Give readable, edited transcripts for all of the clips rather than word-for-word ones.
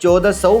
1400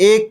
1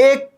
1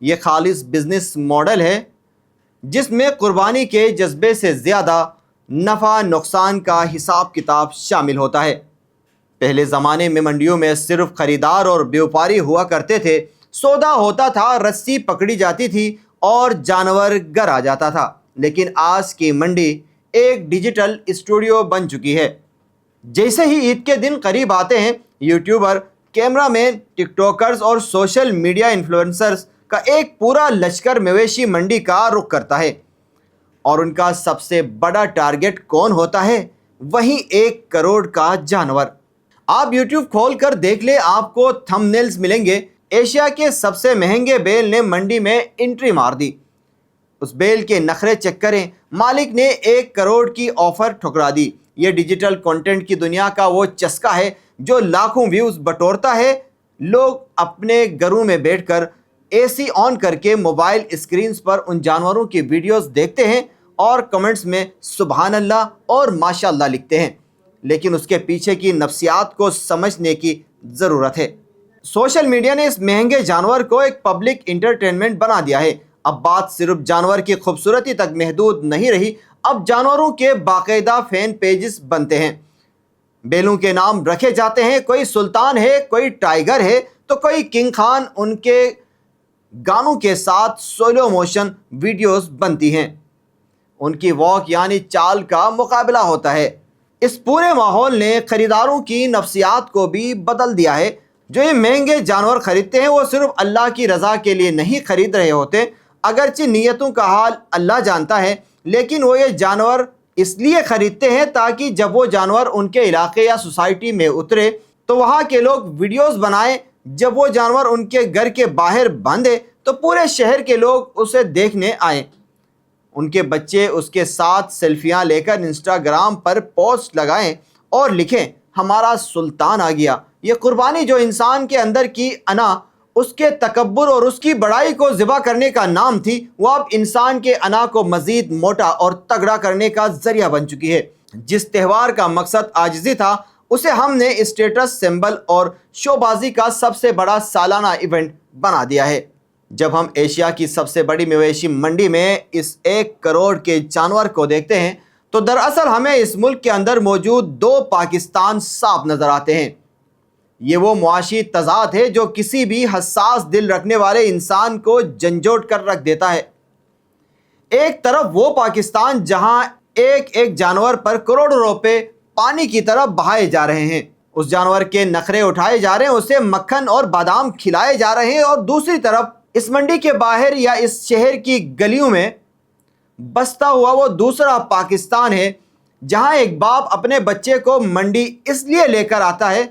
یہ خالص business model ہے جس میں قربانی کے جذبے سے زیادہ نفع نقصان کا حساب کتاب شامل ہوتا ہے۔ پہلے زمانے میں منڈیوں میں صرف خریدار اور بیوپاری ہوا کرتے تھے، سودا ہوتا تھا، رسی پکڑی جاتی تھی اور جانور گھر آ جاتا تھا۔ لیکن آج کی منڈی ایک ڈیجیٹل اسٹوڈیو بن چکی ہے۔ جیسے ہی عید کے دن قریب آتے ہیں، یوٹیوبر، کیمرہ مین، ٹک ٹاکرز اور سوشل میڈیا انفلوئنسرز کا ایک پورا لشکر مویشی منڈی کا رخ کرتا ہے، اور ان کا سب سے بڑا ٹارگٹ کون ہوتا ہے؟ وہی 1 کروڑ کا جانور۔ آپ یوٹیوب کھول کر دیکھ لیں، آپ کو تھم نیلز ملیں گے۔ ایشیا کے سب سے مہنگے بیل نے منڈی میں انٹری مار دی۔ اس بیل کے نخرے چیک کریں، مالک نے 1 کروڑ کی آفر ٹھکرا دی۔ یہ ڈیجیٹل کنٹینٹ کی دنیا کا وہ چسکا ہے جو لاکھوں ویوز بٹورتا ہے۔ لوگ اپنے گھروں میں بیٹھ کر اے سی آن کر کے موبائل اسکرینز پر ان جانوروں کی ویڈیوز دیکھتے ہیں اور کمنٹس میں سبحان اللہ اور ماشاء اللہ لکھتے ہیں، لیکن اس کے پیچھے کی نفسیات کو سمجھنے کی ضرورت ہے۔ سوشل میڈیا نے اس مہنگے جانور کو ایک پبلک انٹرٹینمنٹ بنا دیا ہے۔ اب بات صرف جانور کی خوبصورتی تک محدود نہیں رہی، اب جانوروں کے باقاعدہ فین پیجز بنتے ہیں، بیلوں کے نام رکھے جاتے ہیں۔ کوئی سلطان ہے، کوئی ٹائیگر ہے، تو کوئی کنگ خان۔ ان کے گانوں کے ساتھ سولو موشن ویڈیوز بنتی ہیں، ان کی واک یعنی چال کا مقابلہ ہوتا ہے۔ اس پورے ماحول نے خریداروں کی نفسیات کو بھی بدل دیا ہے۔ جو یہ مہنگے جانور خریدتے ہیں وہ صرف اللہ کی رضا کے لیے نہیں خرید رہے ہوتے، اگرچہ نیتوں کا حال اللہ جانتا ہے، لیکن وہ یہ جانور اس لیے خریدتے ہیں تاکہ جب وہ جانور ان کے علاقے یا سوسائٹی میں اترے تو وہاں کے لوگ ویڈیوز بنائیں۔ جب وہ جانور ان کے گھر کے باہر باندھے تو پورے شہر کے لوگ اسے دیکھنے آئیں، ان کے بچے اس کے ساتھ سیلفیاں لے کر انسٹاگرام پر پوسٹ لگائیں اور لکھیں ہمارا سلطان آ گیا۔ یہ قربانی جو انسان کے اندر کی انا، اس کے تکبر اور اس کی بڑائی کو ذبح کرنے کا نام تھی، وہ اب انسان کے انا کو مزید موٹا اور تگڑا کرنے کا ذریعہ بن چکی ہے۔ جس تہوار کا مقصد عاجزی تھا، اسے ہم نے اسٹیٹس سمبل اور شو بازی کا سب سے بڑا سالانہ ایونٹ بنا دیا ہے۔ جب ہم ایشیا کی سب سے بڑی مویشی منڈی میں اس 1 کروڑ کے جانور کو دیکھتے ہیں تو دراصل ہمیں اس ملک کے اندر موجود 2 پاکستان صاف نظر آتے ہیں۔ یہ وہ معاشی تضاد ہے جو کسی بھی حساس دل رکھنے والے انسان کو جھنجھوڑ کر رکھ دیتا ہے۔ ایک طرف وہ پاکستان جہاں ایک جانور پر کروڑوں روپے پانی کی طرف بہائے جا رہے ہیں، اس جانور کے نخرے اٹھائے جا رہے ہیں، اسے مکھن اور بادام کھلائے جا رہے ہیں، اور دوسری طرف اس منڈی کے باہر یا اس شہر کی گلیوں میں بستا ہوا وہ دوسرا پاکستان ہے جہاں ایک باپ اپنے بچے کو منڈی اس لیے لے کر آتا ہے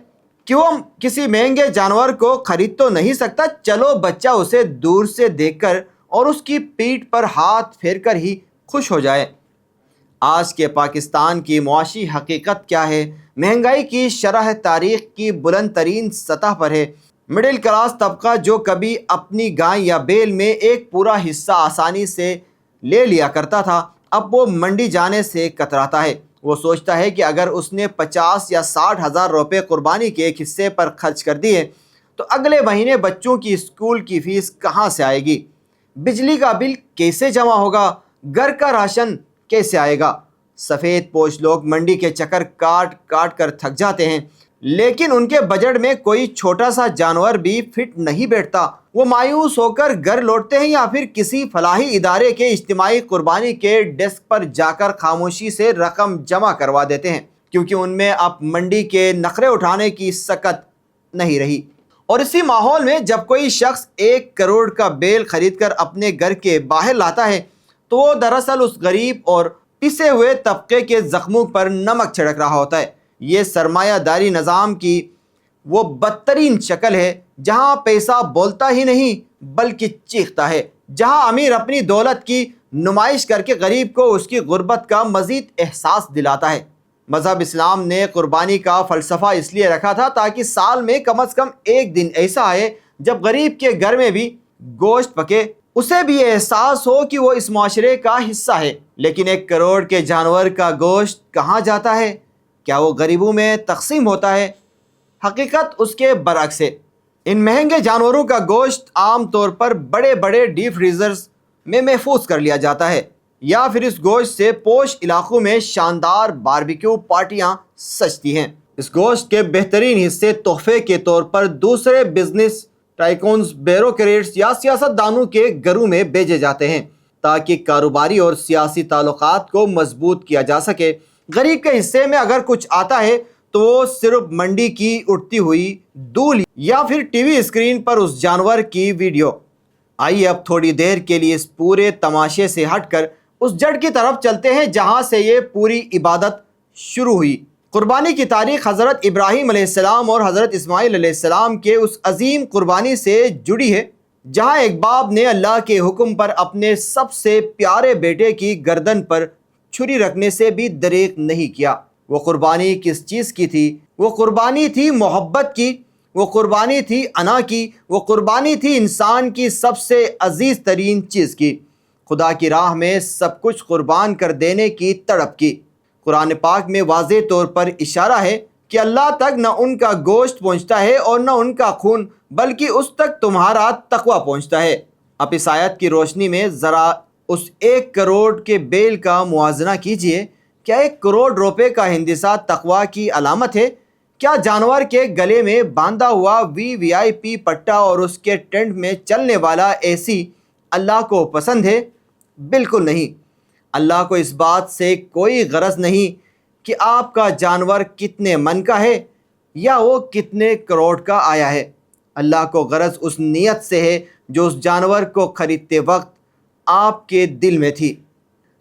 کہ وہ کسی مہنگے جانور کو خرید تو نہیں سکتا، چلو بچہ اسے دور سے دیکھ کر اور اس کی پیٹھ پر ہاتھ پھیر کر ہی خوش ہو جائے۔ آج کے پاکستان کی معاشی حقیقت کیا ہے؟ مہنگائی کی شرح تاریخ کی بلند ترین سطح پر ہے۔ مڈل کلاس طبقہ جو کبھی اپنی گائے یا بیل میں ایک پورا حصہ آسانی سے لے لیا کرتا تھا، اب وہ منڈی جانے سے کتراتا ہے۔ وہ سوچتا ہے کہ اگر اس نے 50 یا 60 ہزار روپے قربانی کے ایک حصے پر خرچ کر دیے تو اگلے مہینے بچوں کی اسکول کی فیس کہاں سے آئے گی؟ بجلی کا بل کیسے جمع ہوگا؟ گھر کا راشن کیسے آئے گا؟ سفید پوش لوگ منڈی کے چکر کاٹ کاٹ کر تھک جاتے ہیں، لیکن ان کے بجٹ میں کوئی چھوٹا سا جانور بھی فٹ نہیں بیٹھتا۔ وہ مایوس ہو کر گھر لوٹتے ہیں یا پھر کسی فلاحی ادارے کے اجتماعی قربانی کے ڈیسک پر جا کر خاموشی سے رقم جمع کروا دیتے ہیں، کیونکہ ان میں اب منڈی کے نخرے اٹھانے کی سکت نہیں رہی۔ اور اسی ماحول میں جب کوئی شخص 1 کروڑ کا بیل خرید کر اپنے گھر کے باہر لاتا ہے تو وہ دراصل اس غریب اور پسے ہوئے طبقے کے زخموں پر نمک چھڑک رہا ہوتا ہے۔ یہ سرمایہ داری نظام کی وہ بدترین شکل ہے جہاں پیسہ بولتا ہی نہیں بلکہ چیختا ہے، جہاں امیر اپنی دولت کی نمائش کر کے غریب کو اس کی غربت کا مزید احساس دلاتا ہے۔ مذہب اسلام نے قربانی کا فلسفہ اس لیے رکھا تھا تاکہ سال میں کم از کم ایک دن ایسا آئے جب غریب کے گھر میں بھی گوشت پکے، اسے بھی احساس ہو کہ وہ اس معاشرے کا حصہ ہے۔ لیکن 1 کروڑ کے جانور کا گوشت کہاں جاتا ہے؟ کیا وہ غریبوں میں تقسیم ہوتا ہے؟ حقیقت اس کے برعکس ہے۔ ان مہنگے جانوروں کا گوشت عام طور پر بڑے بڑے ڈیپ فریزرز میں محفوظ کر لیا جاتا ہے یا پھر اس گوشت سے پوش علاقوں میں شاندار باربیکیو پارٹیاں سجتی ہیں۔ اس گوشت کے بہترین حصے تحفے کے طور پر دوسرے بزنس ٹائکونز، بیوروکریٹس یا سیاست دانوں کے گھروں میں بھیجے جاتے ہیں تاکہ کاروباری اور سیاسی تعلقات کو مضبوط کیا جا سکے۔ غریب کے حصے میں اگر کچھ آتا ہے تو وہ صرف منڈی کی اٹھتی ہوئی دھول یا پھر ٹی وی اسکرین پر اس جانور کی ویڈیو۔ آئیے اب تھوڑی دیر کے لیے اس پورے تماشے سے ہٹ کر اس جڑ کی طرف چلتے ہیں جہاں سے یہ پوری عبادت شروع ہوئی۔ قربانی کی تاریخ حضرت ابراہیم علیہ السلام اور حضرت اسماعیل علیہ السلام کے اس عظیم قربانی سے جڑی ہے جہاں ایک باپ نے اللہ کے حکم پر اپنے سب سے پیارے بیٹے کی گردن پر چھری رکھنے سے بھی دریغ نہیں کیا۔ وہ قربانی کس چیز کی تھی؟ وہ قربانی تھی محبت کی، وہ قربانی تھی انا کی، وہ قربانی تھی انسان کی سب سے عزیز ترین چیز کی، خدا کی راہ میں سب کچھ قربان کر دینے کی تڑپ کی۔ قرآن پاک میں واضح طور پر اشارہ ہے کہ اللہ تک نہ ان کا گوشت پہنچتا ہے اور نہ ان کا خون، بلکہ اس تک تمہارا تقوی پہنچتا ہے۔ اب اس آیت کی روشنی میں ذرا اس 1 کروڑ کے بیل کا موازنہ کیجئے۔ کیا 1 کروڑ روپے کا ہندسہ تقوی کی علامت ہے؟ کیا جانور کے گلے میں باندھا ہوا VIP پٹا اور اس کے ٹینٹ میں چلنے والا AC اللہ کو پسند ہے؟ بالکل نہیں۔ اللہ کو اس بات سے کوئی غرض نہیں کہ آپ کا جانور کتنے من کا ہے یا وہ کتنے کروڑ کا آیا ہے۔ اللہ کو غرض اس نیت سے ہے جو اس جانور کو خریدتے وقت آپ کے دل میں تھی۔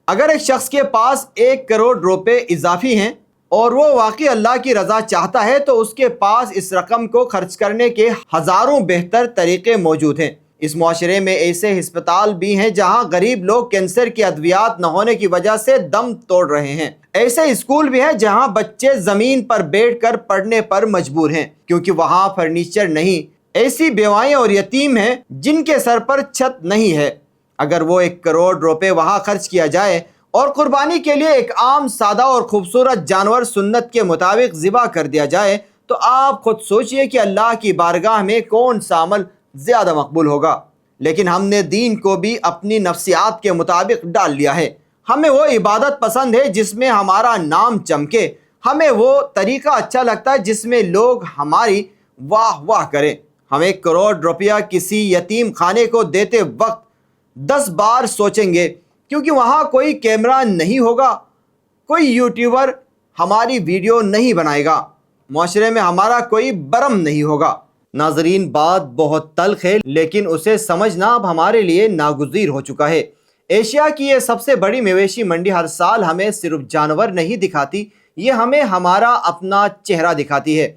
اگر ایک شخص کے پاس 1 کروڑ روپے اضافی ہیں اور وہ واقعی اللہ کی رضا چاہتا ہے تو اس کے پاس اس رقم کو خرچ کرنے کے ہزاروں بہتر طریقے موجود ہیں۔ اس معاشرے میں ایسے ہسپتال بھی ہیں جہاں غریب لوگ کینسر کی ادویات نہ ہونے کی وجہ سے دم توڑ رہے ہیں۔ ایسے اسکول بھی ہیں جہاں بچے زمین پر بیٹھ کر پڑھنے پر مجبور ہیں کیونکہ وہاں فرنیچر نہیں۔ ایسی بیوائیں اور یتیم ہیں جن کے سر پر چھت نہیں ہے۔ اگر وہ 1 کروڑ روپے وہاں خرچ کیا جائے اور قربانی کے لیے ایک عام سادہ اور خوبصورت جانور سنت کے مطابق ذبح کر دیا جائے تو آپ خود سوچئے کہ اللہ کی بارگاہ میں کون سا عمل زیادہ مقبول ہوگا۔ لیکن ہم نے دین کو بھی اپنی نفسیات کے مطابق ڈال لیا ہے۔ ہمیں وہ عبادت پسند ہے جس میں ہمارا نام چمکے، ہمیں وہ طریقہ اچھا لگتا ہے جس میں لوگ ہماری واہ واہ کریں۔ ہم 1 کروڑ روپیہ کسی یتیم خانے کو دیتے وقت 10 بار سوچیں گے کیونکہ وہاں کوئی کیمرہ نہیں ہوگا، کوئی یوٹیوبر ہماری ویڈیو نہیں بنائے گا، معاشرے میں ہمارا کوئی برم نہیں ہوگا۔ ناظرین، بات بہت تلخ ہے لیکن اسے سمجھنا اب ہمارے لیے ناگزیر ہو چکا ہے۔ ایشیا کی یہ سب سے بڑی مویشی منڈی ہر سال ہمیں صرف جانور نہیں دکھاتی، یہ ہمیں ہمارا اپنا چہرہ دکھاتی ہے۔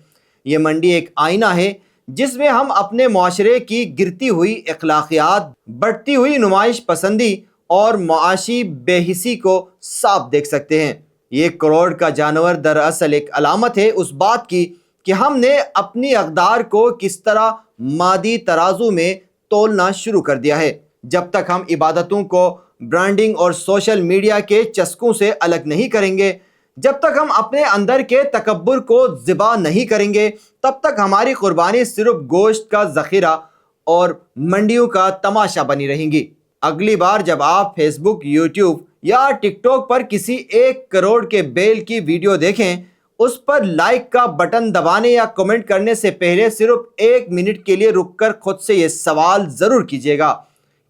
یہ منڈی ایک آئینہ ہے جس میں ہم اپنے معاشرے کی گرتی ہوئی اخلاقیات، بڑھتی ہوئی نمائش پسندی اور معاشی بے حسی کو صاف دیکھ سکتے ہیں۔ یہ 1 کروڑ کا جانور دراصل ایک علامت ہے اس بات کی کہ ہم نے اپنی اقدار کو کس طرح مادی ترازو میں تولنا شروع کر دیا ہے۔ جب تک ہم عبادتوں کو برانڈنگ اور سوشل میڈیا کے چسکوں سے الگ نہیں کریں گے، جب تک ہم اپنے اندر کے تکبر کو ذبح نہیں کریں گے، تب تک ہماری قربانی صرف گوشت کا ذخیرہ اور منڈیوں کا تماشا بنی رہیں گی۔ اگلی بار جب آپ فیس بک، یوٹیوب یا ٹک ٹاک پر کسی 1 کروڑ کے بیل کی ویڈیو دیکھیں، اس پر لائک کا بٹن دبانے یا کمنٹ کرنے سے پہلے صرف 1 منٹ کے لیے رک کر خود سے یہ سوال ضرور کیجیے گا،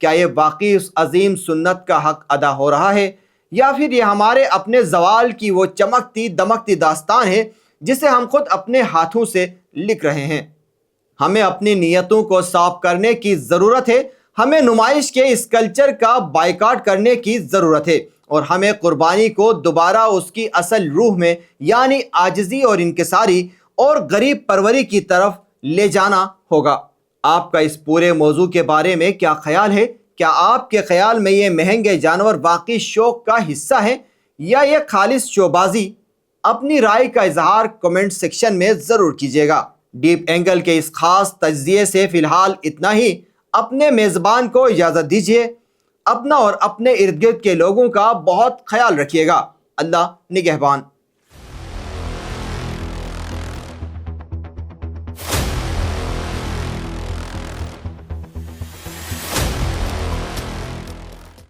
کیا یہ واقعی اس عظیم سنت کا حق ادا ہو رہا ہے یا پھر یہ ہمارے اپنے زوال کی وہ چمکتی دمکتی داستان ہے جسے ہم خود اپنے ہاتھوں سے لکھ رہے ہیں۔ ہمیں اپنی نیتوں کو صاف کرنے کی ضرورت ہے، ہمیں نمائش کے اس کلچر کا بائیکاٹ کرنے کی ضرورت ہے اور ہمیں قربانی کو دوبارہ اس کی اصل روح میں یعنی عاجزی اور انکساری اور غریب پروری کی طرف لے جانا ہوگا۔ آپ کا اس پورے موضوع کے بارے میں کیا خیال ہے؟ کیا آپ کے خیال میں یہ مہنگے جانور واقعی شوق کا حصہ ہیں یا یہ خالص شو بازی؟ اپنی رائے کا اظہار کمنٹ سیکشن میں ضرور کیجیے گا۔ ڈیپ اینگل کے اس خاص تجزیے سے فی الحال اتنا ہی۔ اپنے میزبان کو اجازت دیجیے۔ اپنا اور اپنے ارد گرد کے لوگوں کا بہت خیال رکھیے گا۔ اللہ نگہبان۔